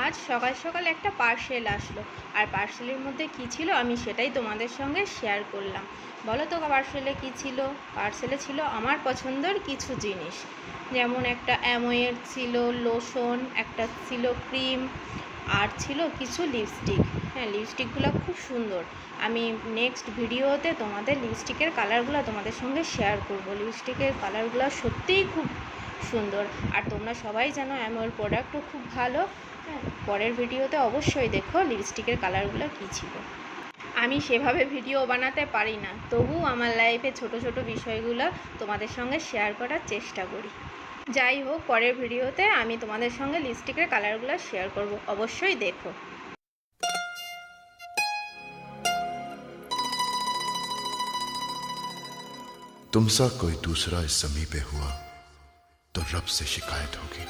আজ সকাল সকাল একটা পার্সেল আসলো, আর পার্সেলের মধ্যে কী ছিল আমি সেটাই তোমাদের সঙ্গে শেয়ার করলাম। বলো তো পার্সেলে কী ছিল? পার্সেলে ছিল আমার পছন্দের কিছু জিনিস, যেমন একটা অ্যামোয়ের ছিল লোশন, একটা ছিল ক্রিম, আর ছিল কিছু লিপস্টিক। হ্যাঁ, লিপস্টিকগুলো খুব সুন্দর। আমি নেক্সট ভিডিওতে তোমাদের লিপস্টিকের কালারগুলো তোমাদের সঙ্গে শেয়ার করব। লিপস্টিকের কালারগুলো সত্যিই খুব সুন্দর, আর তোমরা সবাই জানো অ্যামোর প্রোডাক্টও খুব ভালো। হ্যাঁ, পরের ভিডিওতে অবশ্যই দেখো লিপস্টিকের কালারগুলো কী ছিল। আমি সেভাবে ভিডিও বানাতে পারি না, তবু আমার লাইফে ছোট ছোট বিষয়গুলো তোমাদের সঙ্গে শেয়ার করার চেষ্টা করি। যাই হোক, পরের ভিডিওতে আমি তোমাদের সঙ্গে লিপস্টিকের কালারগুলো শেয়ার করব, অবশ্যই দেখো। तुमसा कोई दूसरा इस ज़मीं पे हुआ तो रब से शिकायत होगी।